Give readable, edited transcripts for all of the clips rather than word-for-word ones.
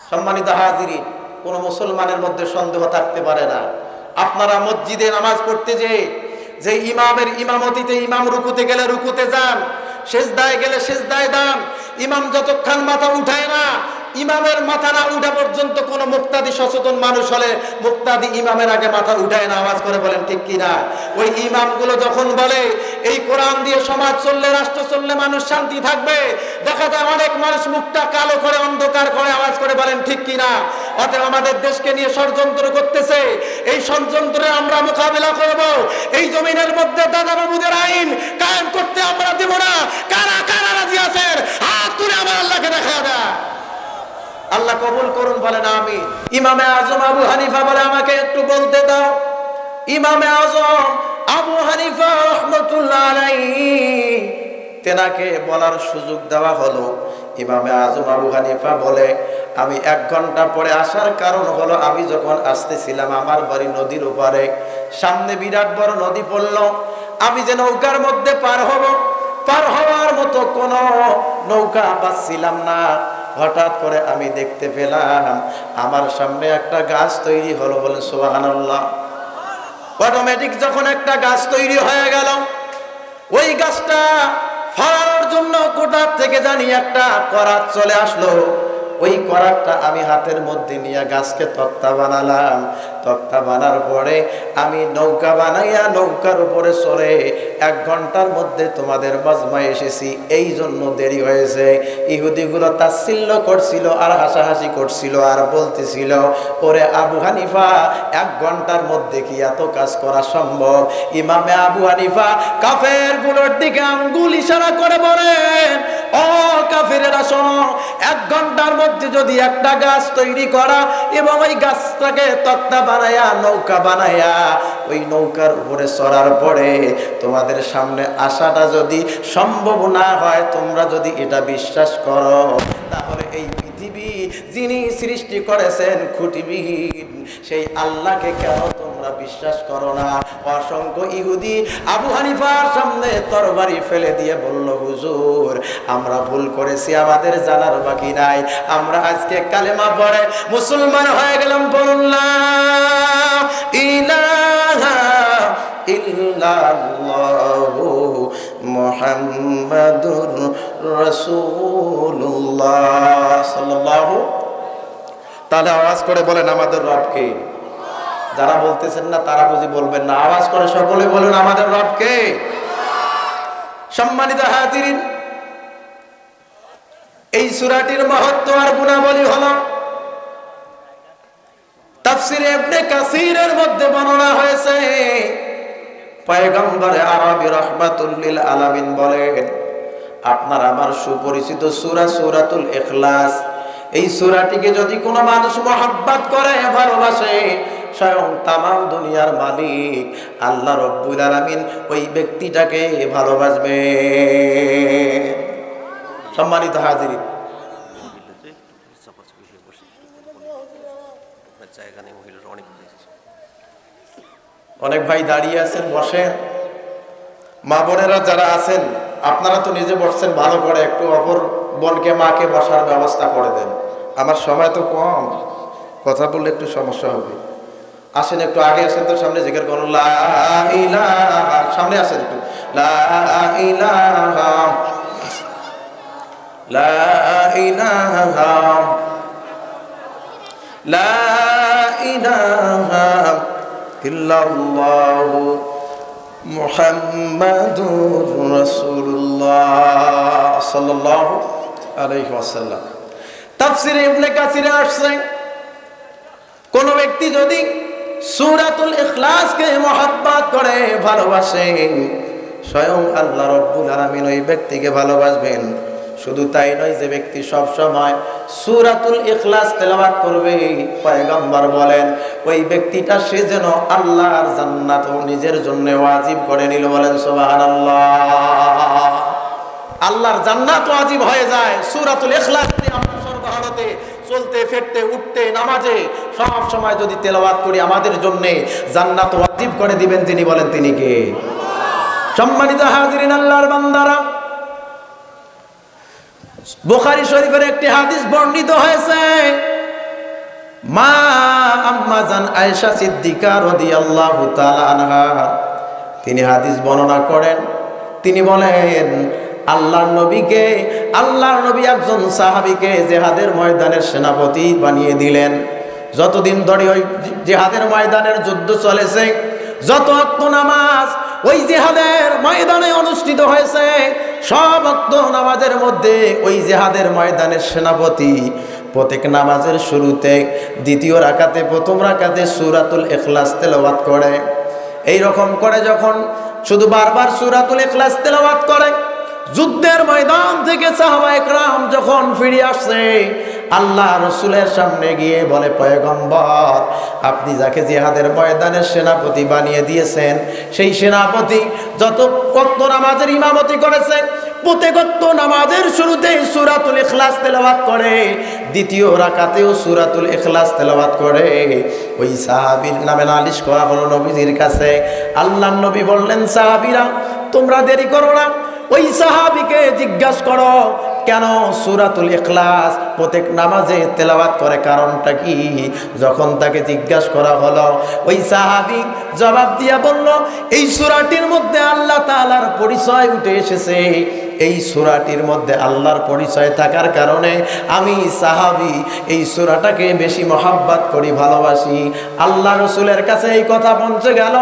সম্মানিত হাজিরিন, কোন মুসলমানের মধ্যে সন্দেহ থাকতে পারে না, আপনারা মসজিদে নামাজ পড়তে যে ইমামের ইমামতিতে ইমাম রুকুতে গেলে রুকুতে যান, সেজদায় গেলে সেজদায় যান, ইমাম যতক্ষণ মাথা উঠায় না, ইমামের মাথা না উঠা পর্যন্ত কোন মুক্তাদি সচেতন মানুষ হলে মুক্তাদি ইমামের আগে মাথা উঠায় না। আওয়াজ করে বলেন ঠিক কিনা? ওই ইমামগুলো যখন বলে এই কোরআন দিয়ে সমাজ চললে, রাষ্ট্র চললে মানুষ শান্তি থাকবে, দেখা যায় অনেক মানুষ মুখটা কালো করে অন্ধকার করে। আওয়াজ করে বলেন ঠিক কিনা? অতএব আমাদের দেশকে নিয়ে ষড়যন্ত্র করতেছে, এই ষড়যন্ত্রে আমরা মোকাবিলা করব। এই জমিনের মধ্যে দাদা বাবুদের আইন কায়েম করতে আমরা দেব না। কারা কারা রাজি আছেন হাত তুলে আমার আল্লাহকে দেখা দেয়। আল্লাহ কবুল করুন, বলেন আমিন। ইমামে আজম আবু হানিফা বলে, আমাকে একটু বলতে দাও। ইমামে আজম আবু হানিফা রাহমাতুল্লাহ আলাইহি, তেনাকে বলার সুযোগ দেওয়া হলো। ইমামে আজম আবু হানিফা বলে, আমি 1 ঘন্টা পরে আসার কারণ হলো, আমি যখন আসতেছিলাম আমার বাড়ি নদীর ওপারে, সামনে বিরাট বড় নদী পড়ল, আমি যে নৌকার মধ্যে পার হব, পার হওয়ার মতো কোন নৌকা পাচ্ছিলাম না। হঠাৎ করে আমি দেখতে পেলাম আমার সামনে একটা গাছ তৈরি হলো। বলে সুবহানাল্লাহ। অটোমেটিক যখন একটা গাছ তৈরি হয়ে গেল, ওই গাছটা ফাড়ানোর জন্য কোটার থেকে জানি একটা করাত চলে আসলো। ওই করাতটা আমি হাতের মধ্যে নিয়ে গাছকে তক্তা বানালাম। তক্তা বানার পরে আমি নৌকা বানাইয়া নৌকার উপরে চড়ে 1 ঘন্টার মধ্যে তোমাদের মজমায় এসেছি। এই জন্য দেরি হয়েছে। ইহুদিগুলো তাচ্ছিল্য করছিল আর হাসাহাসি করছিল আর বলতেছিল, ওরে আবু হানিফা, 1 ঘন্টার মধ্যে কি এত কাজ করা সম্ভব? ইমামে আবু হানিফা কাফেরগুলোর দিকে আঙ্গুল ইশারা করে বলেন, ও কাফেরেরা শোনো, 1 ঘন্টার মধ্যে যদি একটা গাছ তৈরি করা এবং ওই গাছটাকে তক্তা বানায়া নৌকা বানায়া ওই নৌকার উপরে চড়ার পরে তোমাদের সামনে আসাটা যদি সম্ভব না হয়, তোমরা যদি এটা বিশ্বাস করো, তাহলে এই পৃথিবী যিনি সৃষ্টি করেছেন খুঁটিবিহীন সেই আল্লাহকে কেন তোমরা বিশ্বাস করো না? অসংখ্য ইহুদি আবু হানিফার সামনে তরবারি ফেলে দিয়ে বলল, হুজুর, আমরা ভুল করেছি, আমাদের জানার বাকি নাই, আমরা আজকে কালেমা পড়ে মুসলমান হয়ে গেলাম। বলুন লা ইলাহা ইল্লাল্লাহু মুহাম্মাদুর রাসূলুল্লাহ সাল্লাল্লাহু। তাহলে আওয়াজ করে বলেন আমাদের রব কে? যারা বলতেছেন না তারা বুঝি বলবেন না। আওয়াজ করে সকলে বলেন আমাদের রব কে? সম্মানিত হাজিরিন, এই সূরাটির মাহাত্ম্য আর গুণাবলী হলো তাফসীরে ইবনে কাসীরের মধ্যে বর্ণনা হয়েছে। পয়গম্বরে আরবি রাহমাতুল লিল আলামিন বলেন, আপনার আমার সুপরিচিত সূরা সূরাতুল ইখলাস, এই সূরাটিকে যদি কোনো মানুষ মহব্বত করে, ভালোবাসে, স্বয়ং তামাম দুনিয়ার মালিক আল্লাহ রব্বুল আলামিন ওই ব্যক্তিটাকে ভালোবাসবে। সম্মানিত হাজিরিন, অনেক ভাই দাঁড়িয়ে আছেন, বসেন। মা বোনেরা যারা আছেন, আপনারা তো নিজে বসছেন, ভালো করে একটু অপর বোনকে মাকে বসার ব্যবস্থা করে দেন। আমার সময় তো কম, কথা বললে একটু সমস্যা হবে। আসেন, একটু আগে আসেন তো, সামনে জিকির করুন লা ইলাহা, সামনে আসেন একটু, লা ইলাহা লা ইলাহা লা ইলাহা ইল্লাল্লাহু মুহাম্মাদুর রাসূলুল্লাহ সাল্লাল্লাহু আলাইহি ওয়াসাল্লাম। তাফসীরে ইবনে কাসীরে আসছে, কোন ব্যক্তি যদি সূরাতুল ইখলাসকে মহব্বত করে, ভালোবাসে, স্বয়ং আল্লাহ রাব্বুল আলামিন ওই ব্যক্তিকে ভালোবাসবেন। শুধু তাই নয়, যে ব্যক্তি সব সময় সূরাতুল ইখলাস তেলাওয়াত করবে, পয়গম্বর বলেন ওই ব্যক্তিটা সে যেন আল্লাহর জান্নাত নিজের জন্য ওয়াজিব করে নিল। বলেন সুবহানাল্লাহ। আল্লাহর জান্নাত ওয়াজিব হয়ে যায় সূরাতুল ইখলাস দিয়ে। আমরা সর্বহালতে চলতে ফিরতে উঠতে নামাজে সব সময় যদি তেলাওয়াত করি, আমাদের জন্য জান্নাত ওয়াজিব করে দিবেন তিনি। বলেন তিনি কে? সম্মানিত হাজিরিন, আল্লাহর বান্দারা, বুখারী শরীফের একটি হাদিস বর্ণিত হয়েছে। আম্মা জান আয়েশা সিদ্দিকা রাদিয়াল্লাহু তাআলা আনহা তিনি হাদিস বর্ণনা করেন। তিনি বলেন আল্লাহর নবী একজন সাহাবীকে জিহাদের ময়দানের সেনাপতি বানিয়ে দিলেন। যতদিন ধরে ওই জিহাদের ময়দানের যুদ্ধ চলেছে, যত ওয়াক্ত নামাজ ওই জিহাদের ময়দানে অনুষ্ঠিত হয়েছে, সব ওয়াক্ত নামাজের মধ্যে ওই জিহাদের ময়দানের সেনাপতি প্রত্যেক নামাজের শুরুতে, দ্বিতীয় রাকাতে, প্রথম রাকাতে সূরাতুল ইখলাস তেলাওয়াত করে। এই রকম করে যখন শুধু বারবার সূরাতুল ইখলাস তেলাওয়াত করে, যুদ্ধের ময়দান থেকে সাহাবায়ে কেরাম যখন ফিরে আসছে, আল্লাহ রাসূলের সামনে গিয়ে বলে, পয়গম্বর, আপনি যাকে জিহাদের ময়দানের সেনাপতি বানিয়ে দিয়েছেন, সেই সেনাপতি যত ওয়াক্ত নামাজের ইমামতি করেছে, প্রত্যেক ওয়াক্ত নামাজের শুরুতেই সূরাতুল ইখলাস তেলাওয়াত করে, দ্বিতীয় রাকাতেও সূরাতুল ইখলাস তেলাওয়াত করে। ওই সাহাবীর নামে নালিশ করা হলো নবীজির কাছে। আল্লাহর নবী বললেন, সাহাবীরা তোমরা দেরি করো না, ওই সাহাবীকে জিজ্ঞাসা করো কেন সূরাতুল ইখলাস প্রত্যেক নামাজে তেলাওয়াত করে, কারণটা কি? যখন তাকে জিজ্ঞাসা করা হলো, ওই সাহাবী জবাব দিয়া বলল, এই সূরাটির মধ্যে আল্লাহ তাআলার পরিচয় উঠে এসেছে। এই সূরাটির মধ্যে আল্লাহর পরিচয় থাকার কারণে আমি সাহাবী এই সূরাটাকে বেশি মহব্বত করি, ভালোবাসি। আল্লাহ রাসূলের কাছে এই কথা পৌঁছে গেল।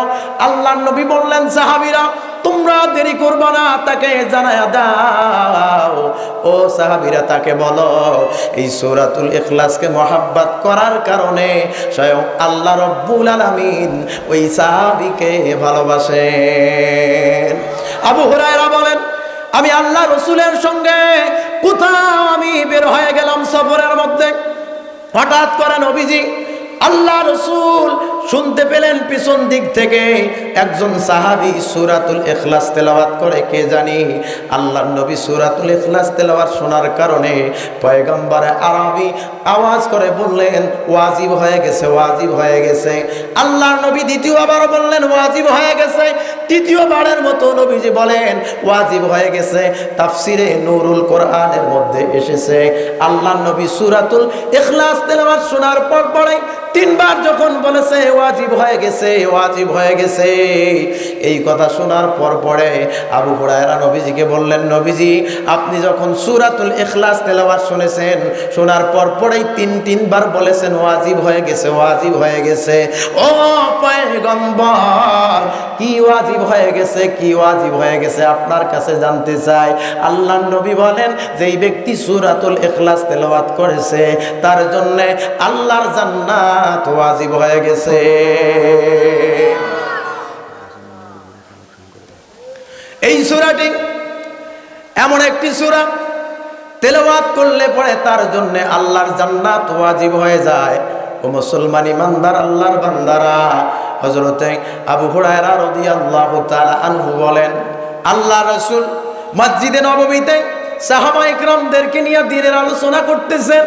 আল্লাহর নবী বললেন, সাহাবীরা তোমরা দেরি করবে না, তাকে জানায়া দাও। ও সাহাবীরা তাকে বলো, এই সূরাতুল ইখলাসকে মহব্বত করার কারণে স্বয়ং আল্লাহ রাব্বুল আলামিন ওই সাহাবীকে ভালোবাসেন। আবু হুরায়রা বলেন, আমি আল্লাহ রাসূলের সঙ্গে কোথাও আমি বের হয়ে গেলাম সফরের মধ্যে, হঠাৎ করে নবীজি আল্লাহ রাসূল শুনতে পেলেন পিছন দিক থেকে একজন সাহাবী সূরাতুল ইখলাস তেলাওয়াত করে। কে জানি আল্লাহর নবী সূরাতুল ইখলাস তেলাওয়াত শোনার কারণে পয়গম্বর আরবি আওয়াজ করে বললেন, ওয়াজিব হয়ে গেছে, ওয়াজিব হয়ে গেছে। আল্লাহর নবী দ্বিতীয়বার বললেন, ওয়াজিব হয়ে গেছে। তৃতীয়বারের মতো নবীজি বলেন, ওয়াজিব হয়ে গেছে। তাফসিরে নূরুল কোরআনের মধ্যে এসেছে, আল্লাহর নবী সূরাতুল ইখলাস তেলাওয়াত শোনার পর পরে তিনবার যখন বলেছে ওয়াজিব হয়ে গেছে, ওয়াজিব হয়ে গেছে, এই কথা শোনার পর পরে আবু হুরায়রা নবীজিকে বললেন, নবীজি আপনি যখন সূরাতুল ইখলাস তেলাওয়াত শুনেছেন, শোনার পর পরেই তিনবার বলেছেন ওয়াজিব হয়ে গেছে, ওয়াজিব হয়ে গেছে। ও পয়গম্বর, কি ওয়াজিব হয়ে গেছে, কি ওয়াজিব হয়ে গেছে আপনার কাছে জানতে চাই। আল্লাহর নবী বলেন, যেই ব্যক্তি সূরাতুল ইখলাস তেলাওয়াত করেছে তার জন্য আল্লাহর জান্নাত ওয়াজিব হয়ে গেছে। এই সূরাটি এমন একটি সূরা, তেলাওয়াত করলে পরে তার জন্য আল্লাহর জান্নাত ওয়াজিব হয়ে যায়। ও মুসলমান ইমানদার আল্লাহর বান্দারা, হযরতে আবু হুরায়রা রাদিয়াল্লাহু তাআলা আনহু বলেন, আল্লাহ রাসূল মসজিদে নববীতে সাহাবায়ে কেরামদেরকে নিয়ে দ্বীনের আলোচনা করতেছেন।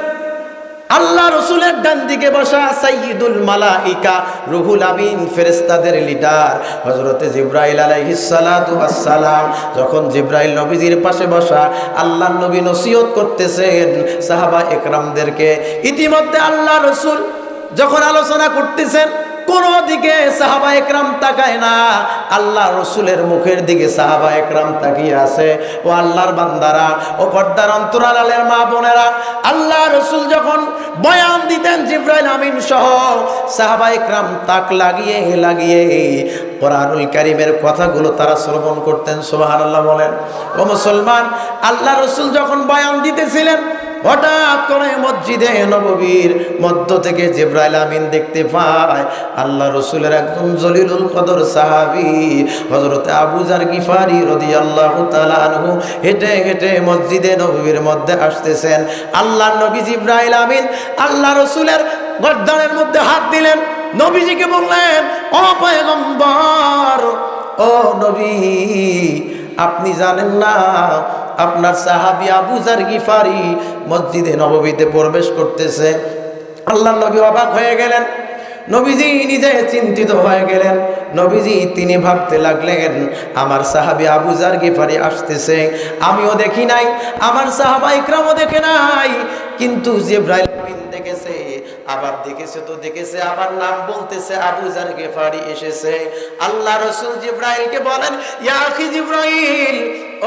আল্লাহ রাসূলের ডান দিকে বসা সাইয়্যিদুল মালাইকা রুহুল আমিন, ফেরেশতাদের লিডার হযরতে জিবরাইল আলাইহিস সালাতু ওয়াস সালাম। যখন জিবরাইল নবীজির পাশে বসা, আল্লাহর নবী নসিহত করতেছেন সাহাবায়ে কেরামদেরকে। ইতিমধ্যে আল্লাহ রাসূল যখন আলোচনা করতেছেন, কোন দিকে সাহাবায়ে কেরাম তাকায় না, আল্লাহ রাসূলের মুখের দিকে সাহাবায়ে কেরাম তাকিয়ে আছে। ও আল্লাহর বান্দারা, ও পর্দার অন্তরালের মা বোনেরা, আল্লাহ রাসূল যখন বয়ান দিতেন, জিবরাইল আমিন সহ সাহাবায়ে কেরাম তাক লাগিয়ে লাগিয়ে কোরআনুল কারীমের কথাগুলো তারা শ্রবণ করতেন। সুবহানাল্লাহ বলেন। ও মুসলমান, আল্লাহ রাসূল যখন বয়ান দিতেছিলেন, হঠাৎ করে মসজিদে নববীর মধ্য থেকে জিবরাইল আমিন দেখতে পায় আল্লাহ রাসূলের একজন জলিলুল কদর সাহাবী হযরত আবু যার গিফারি রাদিয়াল্লাহু তাআলা আনহু হেঁটে হেঁটে মসজিদে নববীর মধ্যে আসতেছেন। আল্লাহর নবী জিবরাইল আমিন আল্লাহ রাসূলের গর্দানের মধ্যে হাত দিলেন, নবীজিকে বললেন, ও পয়গম্বর, ও নবী, আপনি জানেন না আপনার সাহাবী আবু যার গিফারি মসজিদে নববীতে প্রবেশ করতেছে। আল্লাহর নবী অবাক হয়ে গেলেন, নবীজি নিজে চিন্তিত হয়ে গেলেন। নবীজি তিনি ভাবতে লাগলেন, আমার সাহাবী আবু যার গিফারি আসতেছে, আমিও দেখি নাই, আমার সাহাবা ইকরামও দেখে নাই, কিন্তু জিবরাইল আমিন দেখেছে। আবার দেখেছে আবার নাম বলতেছে আবু যার গিফারি এসেছে। আল্লাহ রাসূল জিবরাইলকে বলেন, ইয়া আখি জিবরাইল,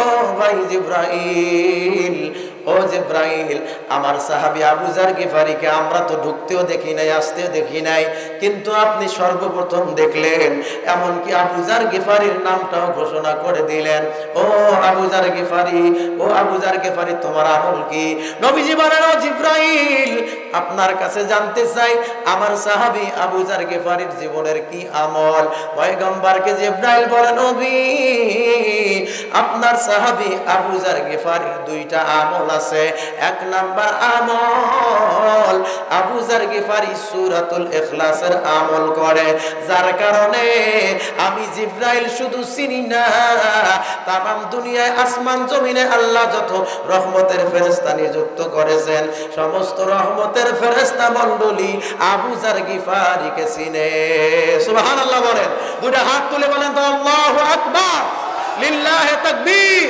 ও ভাই জিবরাইল, ও জিবরাইল, আমার সাহাবী আবু যার গিফারিকে আমরা তো ঢুকতেও দেখি নাই, আসতেও দেখি নাই, কিন্তু আপনি সর্বপ্রথম দেখলেন, এমনকি আবু যার গিফারির নামটাও ঘোষণা করে দিলেন। ও আবু যার গিফারি, ও আবু যার গিফারি, তোমার আমল কি? নবীজি বলেন, ও জিবরাইল, আপনার কাছে জানতে চাই আমার সাহাবী আবু যার গিফারির জীবনের কি আমল। পয়গম্বরকে জিবরাইল বলেন, নবী, আপনার সাহাবী আবু যার গিফারির দুইটা আমল আছে। এক নাম্বার আমল, আবু যার গিফারি সূরাতুল ইখলাসের আমল করে, যার কারণে আমি জিবরাইল শুধু চিনি না, তামাম দুনিয়ায় আসমান জমিনে আল্লাহ যত রহমতের ফেরেশতা নিযুক্ত করেছেন, সমস্ত রহমতের ফেরেশতা মণ্ডলী আবু যার গিফারিকে চিনে। সুবহানাল্লাহ বলেন, দুইটা হাত তুলে বলেন তো আল্লাহু আকবার, লিল্লাহি তাকবীর।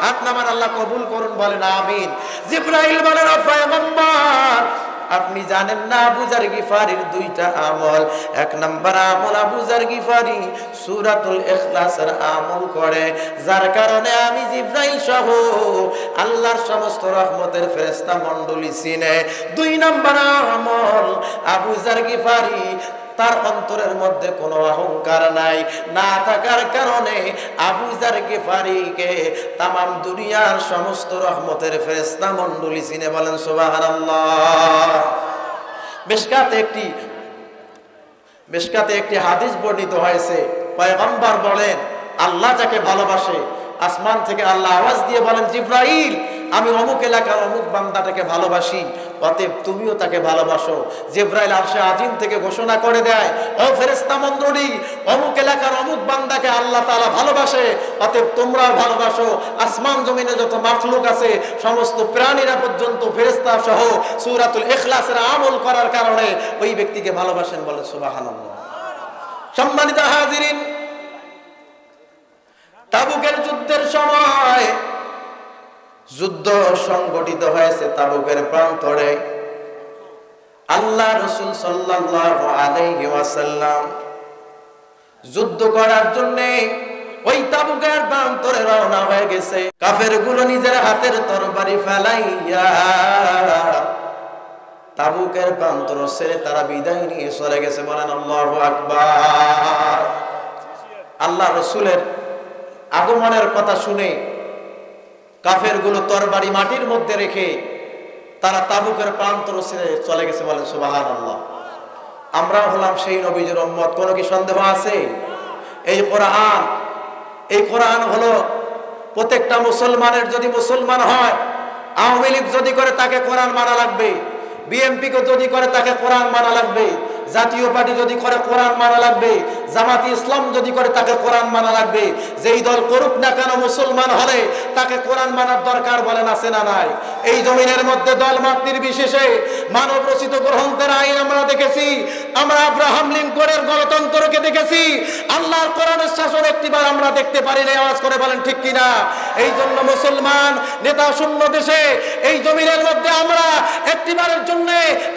হাত নামান, আল্লাহ কবুল করুন, বলেন আমিন। জিবরাইল বলেন, ও পয়গম্বর, আপনি জানেন না আবু যার গিফারির দুইটা আমল। এক নাম্বার আমল, আবু যার গিফারি সূরাতুল ইখলাসের আমল করে, যার কারণে আমি জিবরাইল সহ আল্লাহর সমস্ত রহমতের ফেরেশতা মণ্ডলী চিনে। দুই নাম্বার আমল, আবু যার গিফারি তার অন্তরের মধ্যে কোনো অহংকার নাই, না থাকার কারণে আবু যার গিফারিকে তামাম দুনিয়ার সমস্ত রহমতের ফেরেশতা মণ্ডলী চিনে। বলেন সুবহানাল্লাহ। মিশকাতে একটি হাদিস বর্ণিত হয়েছে, পয়গম্বর বলেন, আল্লাহ যাকে ভালোবাসে, আসমান থেকে আল্লাহ আওয়াজ দিয়ে বলেন, জিবরাইল, আমি অমুক এলাকার অমুক বান্দাটাকে ভালোবাসি, অতএব তুমিও তাকে ভালোবাসো। জিবরাইল আরশে আজিম থেকে ঘোষণা করে দেয়, ও ফেরেশতা মণ্ডলী, অমুক এলাকার অমুক বান্দাকে আল্লাহ তাআলা ভালোবাসে, অতএব তোমরাও ভালোবাসো। আসমান জমিনে যত মাখলুক আছে, সমস্ত প্রাণীরা পর্যন্ত ফেরেশতা সহ সূরাতুল ইখলাসের আমল করার কারণে ওই ব্যক্তিকে ভালোবাসেন। বলে সুবহানাল্লাহ। সম্মানিত হাজিরিন, তাবুকের যুদ্ধের সময় যুদ্ধ সংগঠিত হয়েছে তাবুকের প্রান্তরে। আল্লাহ রাসূল সাল্লাল্লাহু আলাইহি ওয়াসাল্লাম যুদ্ধ করার জন্য ওই তাবুকের প্রান্তরে রওনা হয়ে গেছে। কাফেরগুলো নিজের হাতের তরবারি ফেলাইয়া তাবুকের প্রান্তর ছেড়ে তারা বিদায় নিয়ে চলে গেছে। বলেন আল্লাহু আকবার। আল্লাহ রাসূলের আগমনের কথা শুনে কাফেরগুলো তরবারি মাটির মধ্যে রেখে তারা তাবুকের প্রান্তর ছেড়ে চলে গেছে। বলেন সুবহানাল্লাহ। আমরা হলাম সেই নবীজির উম্মত, কোনো কি সন্দেহ আছে? এই কোরআন হলো প্রত্যেকটা মুসলমানের, যদি মুসলমান হয়, আওয়ামী লীগ যদি করে তাকে কোরআন মানা লাগবে, বিএনপি কে যদি করে তাকে কোরআন মানা লাগবে, জাতীয় পার্টি যদি করে কোরআন মানা লাগবে, জামাতি ইসলাম যদি করে তাকে কোরআন মানা লাগবে। যেই দল করুক না কেন, মুসলমান হলে তাকে কোরআন মানার দরকার। বলেন আছে না নাই? এই জমিনের মধ্যে দল মত নির্বিশেষে মানব রচিত গ্রন্থের আইন আমরা দেখেছি, আমরা আব্রাহাম লিঙ্কনের গণতন্ত্রকে দেখেছি, আল্লাহর কোরআনের শাসন একটিবার আমরা দেখতে পারি না। আওয়াজ করে বলেন ঠিক কিনা? এই জন্য মুসলমান নেতা শূন্য দেশে এই জমিনের মধ্যে আমরা একটিবারের জন্য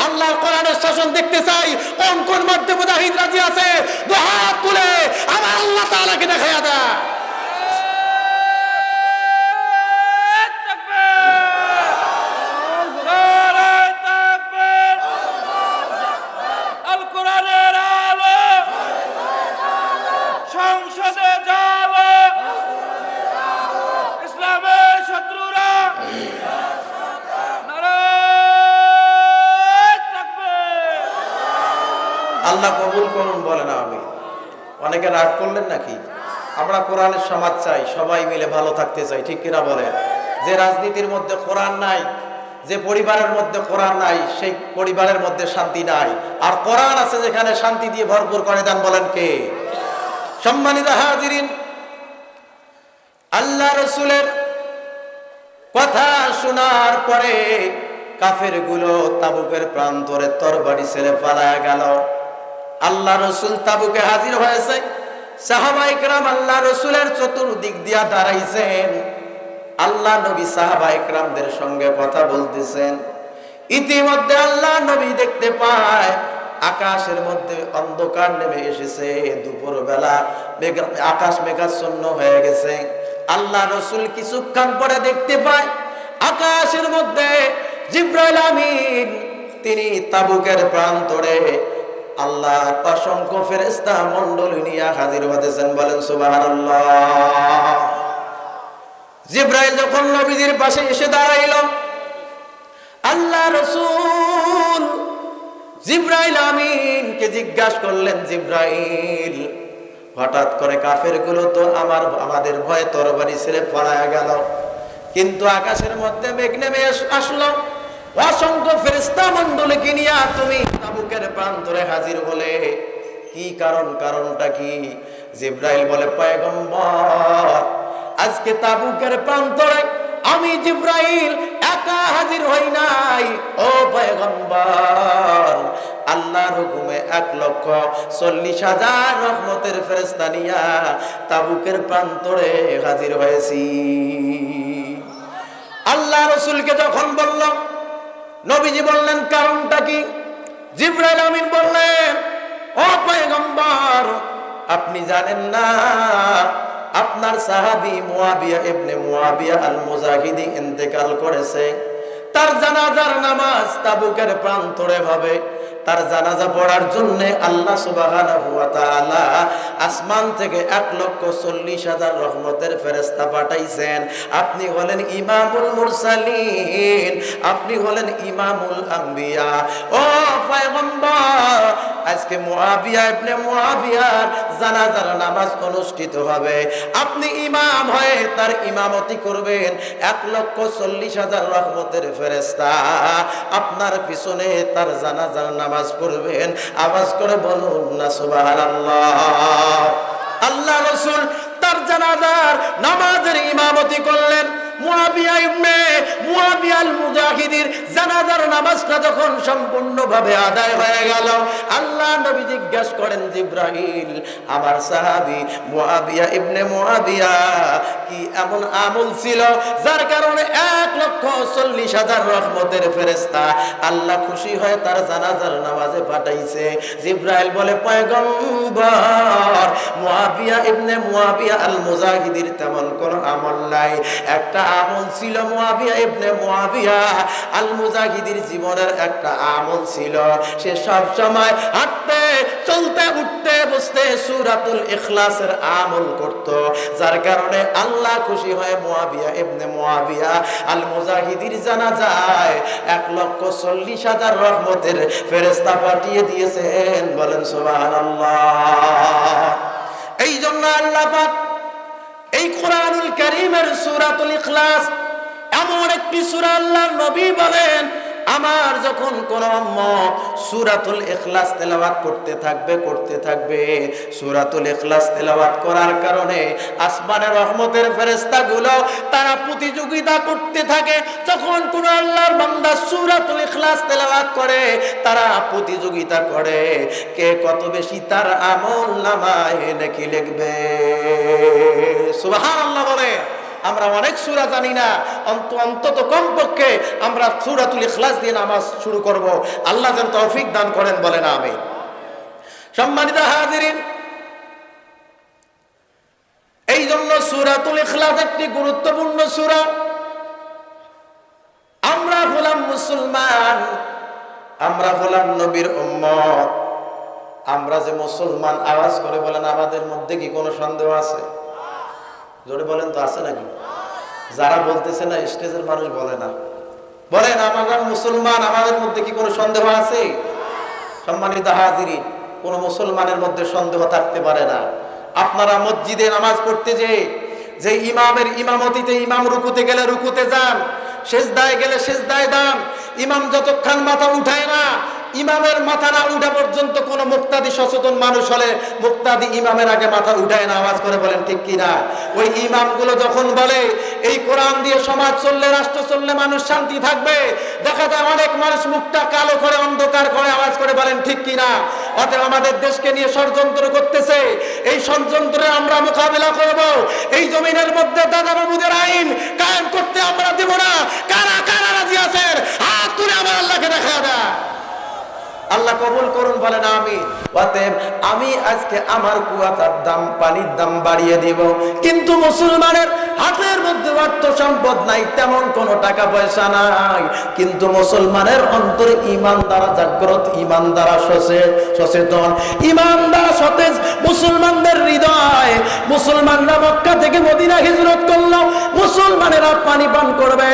আল্লাহর কোরআনের শাসন দেখতে চাই। কোন কোন মধ্যে মুজাহিদ রাজি আছে? দুই হাত তুলে আমার আল্লাহ তাআলাকে দেখায়া দেয়। আল্লাহ কবুল করুন, বলেন আমিন। অনেকে রাগ করলেন নাকি? আমরা কোরআনের সমাজ চাই, সবাই মিলে ভালো থাকতে চাই, ঠিক কিনা বলেন? যে রাজনীতির মধ্যে কোরআন নাই, যে পরিবারের মধ্যে কোরআন নাই, সেই পরিবারের মধ্যে শান্তি নাই। আর কোরআন আছে যেখানে, শান্তি দিয়ে ভরপুর করে দেন। বলেন কে? সম্মানিত হাজিরিন, আল্লাহ রাসূলের কথা শোনার পরে কাফেরগুলো তাবুকের প্রান্তরে তরবারি ছেড়ে পালায়া গেল। আল্লাহ রাসূল তাবুকে হাজির হয়েছে। সাহাবায়ে কেরাম আল্লাহ রাসূলের চতুর্দিক দিয়া দাঁড়াইছেন। আল্লাহ নবী সাহাবায়ে কেরামদের সঙ্গে কথা বলতেছেন। ইতিমধ্যে আল্লাহ নবী দেখতে পায় আকাশের মধ্যে অন্ধকার নেমে এসেছে, দুপুর বেলা আকাশ মেঘাচ্ছন্ন হয়ে গেছে। আল্লাহ রাসূল কিছুক্ষণ পরে দেখতে পায় আকাশের মধ্যে জিবরাইল আমিন তিনি তাবুকের প্রান্তরে আল্লাহর অসংখ্য ফেরেশতা মণ্ডলী নিয়ে হাজির হতেছেন। বলেন সুবহানাল্লাহ। জিবরাইল যখন নবীজির পাশে এসে দাঁড়াইল, আল্লাহ রাসূল জিবরাইল আমিনকে জিজ্ঞাসা করলেন, জিবরাইল হঠাৎ করে কাফেরগুলো তো আমাদের ভয়ে তরবারি ছেড়ে পলায়া গেল, কিন্তু আকাশের মধ্যে মেঘ নেমে আসলো, অসংখ্য ফেরেশতা মণ্ডলীকে নিয়ে তুমি তাবুকের প্রান্তরে হাজির হলে, কি কারণটা কি? জিবরাইল বলে, পয়গম্বর আজকে তাবুকের প্রান্তরে আমি জিবরাইল একা হাজির হই নাই, ও পয়গম্বর আল্লাহর হুকুমে 1,40,000 রহমতের ফেরেশতা নিয়া তাবুকের প্রান্তরে হাজির হয়েছি। আল্লাহ রাসূলকে যখন বলল, নবীজি বললেন কারণটা কি? জিবরাইল আমিন বললেন, ও পয়গম্বর আপনি জানেন না আপনার সাহাবী মুয়াবিয়া ইবনে মুয়াবিয়া আল মুজাহিদি ইন্তেকাল করেছে, তার জানাজার নামাজ তাবুকের প্রান্তরে হবে। তার জানাজা পড়ার জন্য আল্লাহ সুবহানাহু ওয়া তাআলা আসমান থেকে 1,40,000 রহমতের ফেরেশতা পাঠাইছেন। আপনি হলেন ইমামুল মুরসালিন, আপনি হলেন ইমামুল আম্বিয়া। ও পয়গম্বর আজকে মুয়াবিয়া ইবনে মুয়াবিয়ার জানাজার নামাজ অনুষ্ঠিত হবে, আপনি ইমাম হয়ে তার ইমামতি করবেন। 1,40,000 রহমতের ফেরেশতা আপনার পিছনে তার জানাজার নামাজ পড়বেন। আওয়াজ করে বলুন না সুবহানাল্লাহ। আল্লাহ রাসূল তার জানাজার নামাজের ইমামতি করলেন। মুয়াবিয়া ইবনে মুয়াবিয়া আল মুজাহিদির জানাজার নামাজটা যখন সম্পূর্ণভাবে আদায় হয়ে গেল, আল্লাহ নবী জিজ্ঞাসা করেন, জিবরাইল আমার সাহাবী মুয়াবিয়া ইবনে মুয়াবিয়া কি এমন আমল ছিল যার কারণে 1,40,000 রহমতের ফেরেশতা আল্লাহ খুশি হয়ে তার জানাজার নামাজে পাঠাইছে? জিবরাইল বলে, পয়গম্বর মুয়াবিয়া ইবনে মুয়াবিয়া আল মুজাহিদির তেমন কোন আমল নাই। একটা আমল ছিল মুয়াবিয়া ইবনে মুয়াবিয়া আল মুজাহিদির জীবনের একটা আমল ছিল, সে সব সময় হাঁটতে চলতে উঠতে বসতে সূরাতুল ইখলাসের আমল করত, যার কারণে আল্লাহ খুশি হয়ে মুয়াবিয়া ইবনে মুয়াবিয়া আল মুজাহিদির জানাজায় 1,40,000 রহমতের ফেরেশতা পাঠিয়ে দিয়েছেন। বলেন সুবহানাল্লাহ। এই জন্য আল্লাহ পাক এই কোরআনুল কারীমের সূরাতুল ইখলাস এমন একটি সূরা, আল্লাহর নবী বলেন আমার যখন কোন উম্মত সূরাতুল ইখলাস তেলাওয়াত করতে থাকবে সূরাতুল ইখলাস তেলাওয়াত করার কারণে আসমানের রহমতের ফেরেশতাগুলো তারা প্রতিযোগিতা করতে থাকে। যখন কোন আল্লাহর বান্দা সূরাতুল ইখলাস তেলাওয়াত করে তারা প্রতিযোগিতা করে কে কত বেশি তার আমলনামায় নেকি লিখবে। সুবহানাল্লাহ বলে। আমরা অনেক সূরা জানি না, অন্তত কমপক্ষে আমরা সূরাতুল ইখলাস দিয়ে নামাজ শুরু করব। আল্লাহ যেন তৌফিক দান করেন, বলেন আমিন। সম্মানিত হাজিরিন, এই জন্য সূরাতুল ইখলাস একটি গুরুত্বপূর্ণ সূরা। আমরা হলাম মুসলমান, আমরা হলাম নবীর উম্মত, আমরা যে মুসলমান আওয়াজ করে বলেন আমাদের মধ্যে কি কোনো সন্দেহ আছে? জোরে বলেন তো, আছে নাকি? যারা বলতেছে না স্টেজের মানুষ বলে না, বলেন আমরা মুসলমান, আমাদের মধ্যে কি কোনো সন্দেহ আছে? সম্মানিত হাজিরিন, কোন মুসলমানের মধ্যে সন্দেহ থাকতে পারে না। আপনারা মসজিদে নামাজ পড়তে যে ইমামের ইমামতিতে ইমাম রুকুতে গেলে রুকুতে যান, সেজদায় গেলে সেজদায় যান, ইমাম যতক্ষণ মাথা উঠায় না, ইমামের মাথা না উঠা পর্যন্ত কোন মুক্তাদি সচেতন মানুষ হলে মুক্তাদি ইমামের আগে মাথা উঠায় না। আওয়াজ করে বলেন ঠিক কিনা? ওই ইমামগুলো যখন বলে এই কোরআন দিয়ে সমাজ চললে রাষ্ট্র চললে মানুষ শান্তি থাকবে, দেখা যায় অনেক মানুষ মুখটা কালো করে অন্ধকার করে। আওয়াজ করে বলেন ঠিক কিনা? অতএব আমাদের দেশকে নিয়ে ষড়যন্ত্র করতেছে, এই ষড়যন্ত্রে আমরা মোকাবিলা করব। এই জমিনের মধ্যে দাদা বাবুদের আইন কায়েম করতে আমরা দেব না। কারা কারা রাজি আছেন হাত তুলে আমার আল্লাহকে দেখা দেয়। আল্লাহ কবুল করুন, বলেন আমিন। অতএব আমি আজকে আমার কুয়াতার দাম, পানির দাম বাড়িয়ে দিব, কিন্তু মুসলমানের হাতের মধ্যে অর্থ সম্পদ নাই, তেমন কোনো টাকা পয়সা নাই, কিন্তু মুসলমানের অন্তরে ঈমান দ্বারা জাগ্রত, ঈমান দ্বারা সচেতন, ঈমান দ্বারা সতেজ মুসলমানদের হৃদয়। মুসলমানরা মক্কা থেকে মদিনা হিজরত করলো, মুসলমানেরা পানি পান করবে,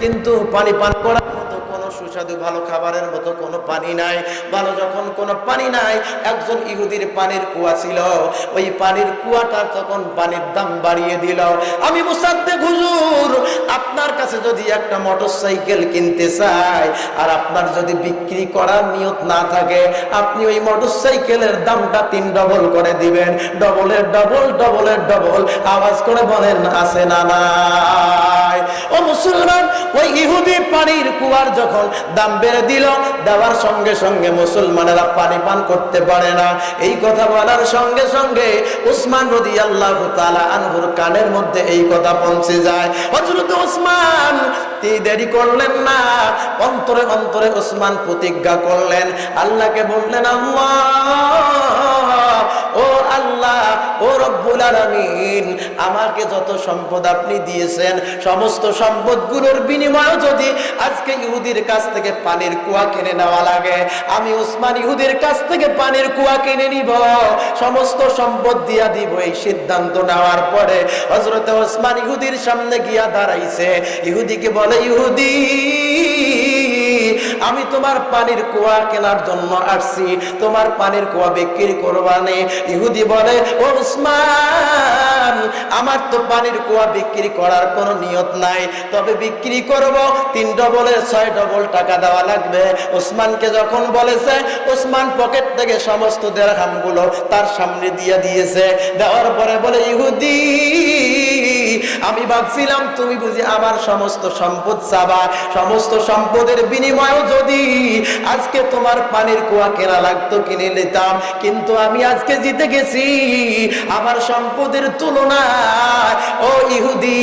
কিন্তু পানি পান করার সুস্বাদু ভালো খাবারের মতো কোনো পানি নাই। ভালো যখন কোনো পানি নাই, একজন ইহুদির পানির কুয়া ছিল, ওই পানির কুয়াটা তখন পানির দাম বাড়িয়ে দিল। আমি মুসাদ্দেক হুজুর, আপনার কাছে যদি একটা মোটরসাইকেল কিনতে চাই, আর আপনার যদি বিক্রি করার নিয়ত না থাকে, আপনি ওই মোটরসাইকেলের দামটা 3 ডবল করে দিবেন। ডবলের ডবল, ডবলের ডবল, আওয়াজ করে বলেন আছে না নাই? ও মুসলমান, ওই ইহুদি পানির কুয়ার যখন দাম বেড়ে দিল, দেওয়ার সঙ্গে সঙ্গে মুসলমানেরা পানি পান করতে পারে না। এই কথা বলার সঙ্গে সঙ্গে উসমান রাদিয়াল্লাহু তাআলা আনহুর কানের মধ্যে এই কথা পৌঁছে যায়। হযরত উসমান তিনি দেরি করলেন না, অন্তরে অন্তরে উসমান প্রতিজ্ঞা করলেন, আল্লাহকে বললেন, আল্লাহ, ও আল্লাহ, ও রব্বুল আলামিন, আমাকে যত সম্পদ আপনি দিয়েছেন, সমস্ত সম্পদগুলোর বিনিময়ে যদি আজকে ইহুদির কাছ থেকে পানির কুয়া কিনে নেওয়া লাগে, আমি উসমান ইহুদির কাছ থেকে পানির কুয়া কিনে নিব, সমস্ত সম্পদ দিয়া দিব। এই সিদ্ধান্ত নেওয়ার পরে হযরত উসমান ইহুদির সামনে গিয়া দাঁড়াইছে। ইহুদিকে বলে, ইহুদি, আমি তোমার পানির কুয়া কেনার জন্য আসছি, তোমার পানির কুয়া বিক্রি করবানে। ইহুদি বলে, ও উসমান, আমার তো পানির কুয়া বিক্রি করার কোনো নিয়ত নাই, তবে বিক্রি করব, 3 ডবলের 6 ডবল টাকা দেওয়া লাগবে। উসমানকে যখন বলেছে, উসমান পকেট থেকে সমস্ত দিরহামগুলো তার সামনে দিয়ে দিয়েছে। দেওয়ার পরে বলে, ইহুদি, আমি ভাবছিলাম তুমি বুঝি আমার সমস্ত সম্পদ চাবা, সমস্ত সম্পদের বিনিময়ে যদি আজকে তোমার পানির কুয়া কেনা লাগতো কিনে নিতাম, কিন্তু আমি আজকে জিতে গেছি, আমার সম্পদের তুলনায় ও ইহুদি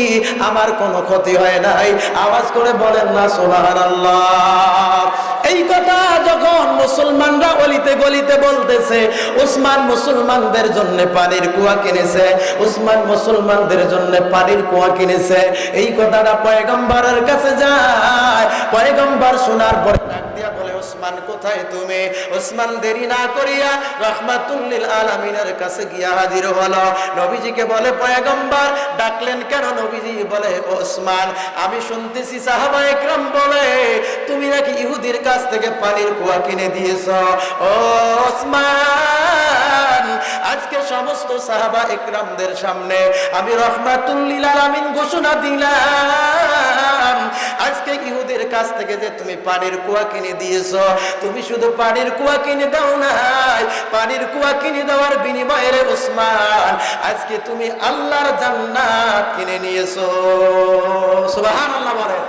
আমার কোনো ক্ষতি হয় নাই। আওয়াজ করে বলেন না সুবহানাল্লাহ। এই কথা যখন মুসলমানরা অলিতে গলিতে বলতেছে, উসমান মুসলমানদের জন্য পানির কুয়া কিনেছে, উসমান মুসলমানদের জন্য পানির কুয়া কিনেছে, এই কথাটা পয়গম্বরের কাছে যায়। পয়গম্বর শোনার পরে ডাক দিয়া বলে, উসমান কোথায় তুমি? উসমান দেরি না করিয়া রাহমাতুল লিল আলামিনের কাছে গিয়া হাজির হলো। নবীজিকে বলে, পয়গম্বর ডাকলেন কেন? নবীজি বলে, উসমান, আমি শুনতেছি সাহাবায়ে কেরাম বলে তুমি নাকি ইহুদির কাছ থেকে পানির কুয়া কিনে দিয়েছো। ও উসমান, আজকে সমস্ত সাহাবায়ে কেরামদের সামনে আমি রাহমাতুল লিল আলামিন ঘোষণা দিলাম, আজকে ইহুদির কাছ থেকে যে তুমি পানির কুয়া কিনে দিয়েছো, তুমি শুধু পানির কুয়া কিনে দাও নাই, পানির কুয়া কিনে দেওয়ার বিনিময়ে রে উসমান, আজকে তুমি আল্লাহর জান্নাত কিনে নিয়েছো। সুবহানাল্লাহ বলেন।